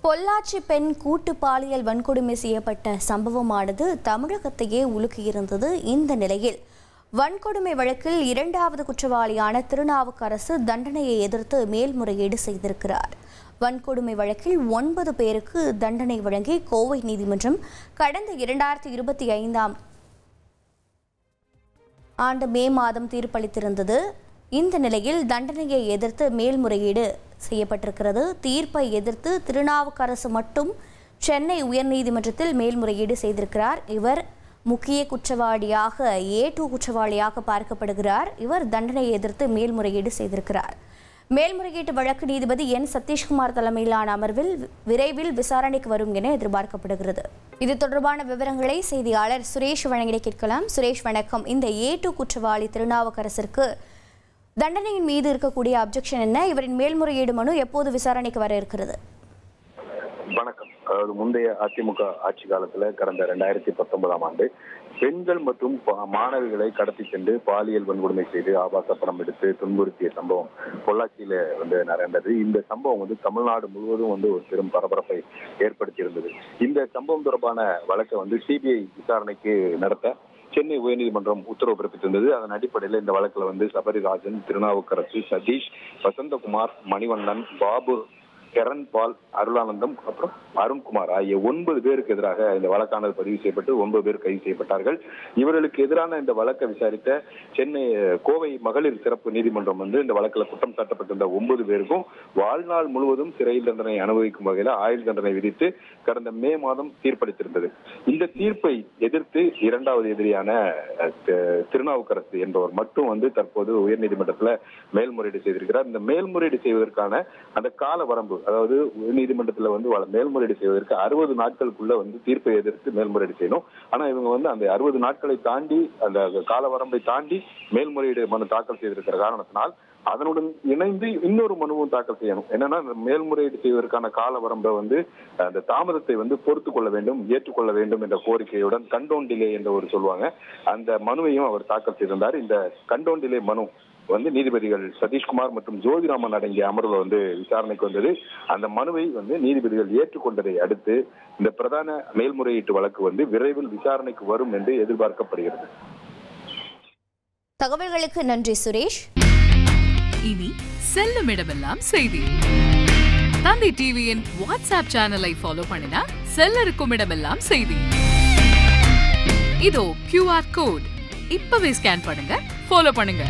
பொள்ளாச்சி பெண் கூட்டு பாலியல் வன்கொடுமை செய்யப்பட்ட சம்பவமானது தமிழகத்தையே உலுக்கியிருந்தது. இந்த நிலையில் வன்கொடுமை வழக்கில் இரண்டாவது குற்றவாளியான திருநாவுக்கரசு தண்டனையை எதிர்த்து மேல்முறையீடு செய்திருக்கிறார். வன்கொடுமை வழக்கில் 9 பேருக்கு தண்டனை வழங்கி கோவை நீதிமன்றம் கடந்த 2025ஆம் ஆண்டு மே மாதம் தீர்ப்பளித்திருந்தது. இந்த நிலையில் தண்டனையை எதிர்த்து மேல்முறையீடு செய்யப்பட்டிருக்கிறது. தீர்ப்பை எதிர்த்து திருநாவுக்கரசு மட்டும் சென்னை உயர்நீதிமன்றத்தில் மேல்முறையீடு செய்திருக்கிறார். இவர் முக்கிய குற்றவாளியாக A2 குற்றவாளியாக பார்க்கப்படுகிறார். இவர் தண்டனையை எதிர்த்து மேல்முறையீடு செய்திருக்கிறார். மேல்முறையீட்டு வழக்கு நீதிபதி N சதீஷ்குமார் தலைமையிலான அமர்வில் விரைவில் விசாரணைக்கு வரும் என எதிர்பார்க்கப்படுகிறது. இது தொடர்பான விவரங்களை செய்தியாளர் சுரேஷ் வழங்கிட கேட்கலாம். சுரேஷ் வணக்கம். இந்த A2 குற்றவாளி திருநாவுக்கரசிற்கு தண்டனையின் மீது இருக்கக்கூடிய அப்ஜெக்ஷன் என்ன? இவரின் மேல்முறையீடு மனு எப்போது விசாரணைக்கு வர இருக்கிறது? வணக்கம். அதாவது முந்தைய அதிமுக ஆட்சி காலத்துல கடந்த 2019ஆம் ஆண்டு பெண்கள் மற்றும் மாணவிகளை கடத்தி சென்று பாலியல் வன்கொடுமை செய்து ஆபாச படம் எடுத்து துன்புறுத்திய சம்பவம் பொள்ளாச்சியில நடந்தது. இந்த சம்பவம் தமிழ்நாடு முழுவதும் ஒரு பெரும் பரபரப்பை ஏற்படுத்தி இருந்தது. இந்த சம்பவம் தொடர்பான வழக்கை சிபிஐ விசாரணைக்கு நடத்த சென்னை உயர்நீதிமன்றம் உத்தரவு பிறப்பித்திருந்தது. அதன் அடிப்படையில் இந்த வழக்குல சபரிராஜன், திருநாவுக்கரசு, சதீஷ், வசந்தகுமார், மணிவண்ணன், பாபு, கரண் பால், அருளானந்தம் அப்புறம் அருண்குமார் ஆகிய 9 பேருக்கு எதிராக இந்த வழக்கானது பதிவு செய்யப்பட்டு 9 பேர் கைது செய்யப்பட்டார்கள். இவர்களுக்கு எதிரான இந்த வழக்கை விசாரித்த சென்னை கோவை மகளிர் சிறப்பு நீதிமன்றம் இந்த வழக்கில் குற்றம் சாட்டப்பட்டிருந்த 9 பேருக்கும் வாழ்நாள் முழுவதும் சிறையில் தண்டனை அனுபவிக்கும் வகையில் ஆயுள் தண்டனை விதித்து கடந்த மே மாதம் தீர்ப்பளித்திருந்தது. இந்த தீர்ப்பை எதிர்த்து இரண்டாவது எதிரியான திருநாவுக்கரசு என்பவர் மட்டும் தற்போது உயர்நீதிமன்றத்தில் மேல்முறையீடு செய்திருக்கிறார். இந்த மேல்முறையீடு செய்வதற்கான அந்த கால வரம்பு, அதாவது உயர்நீதிமன்றத்தில் மேல்முறையீடு செய்வதற்கு 60 நாட்களுக்குள்ள தீர்ப்பை எதிர்த்து மேல்முறையீடு செய்யணும். ஆனா இவங்க அந்த 60 நாட்களை தாண்டி அந்த கால வரம்பை தாண்டி மேல்முறையீடு மனு தாக்கல் செய்திருக்கிற காரணத்தினால் அதனுடன் இணைந்து இன்னொரு மனுவும் தாக்கல் செய்யணும். என்னன்னா மேல்முறையீடு செய்வதற்கான கால வரம்பை அந்த தாமதத்தை பொறுத்து கொள்ள வேண்டும், ஏற்றுக்கொள்ள வேண்டும் என்ற கோரிக்கையுடன் கண்டோன் டிலே என்று சொல்லுவாங்க. அந்த மனுவையும் அவர் தாக்கல் செய்திருந்தார். இந்த கண்டோன் டிலே மனு நீதிபதிகள் சதீஷ்குமார் மற்றும் ஜோதிராமன் அடங்கிய அமர்வு விசாரணைக்கு வந்தது. அந்த மனுவை நீதிபதிகள் ஏற்றுக்கொண்டதை அடுத்து இந்த பிரதான மேல்முறையீட்டு வழக்கு விரைவில் விசாரணைக்கு வரும் என்று எதிர்பார்க்கப்படுகிறது. தகவல்களுக்கு நன்றி சுரேஷ். இனி செல்லும் இடமெல்லாம் செய்தி. தந்தை டிவியின் வாட்ஸ்அப் சேனலை ஃபாலோ பண்ணினா செல்ல இருக்கும் இடமெல்லாம் செய்தி. இதோ QR கோட் இப்பவே ஸ்கேன் பண்ணுங்க, ஃபாலோ பண்ணுங்க.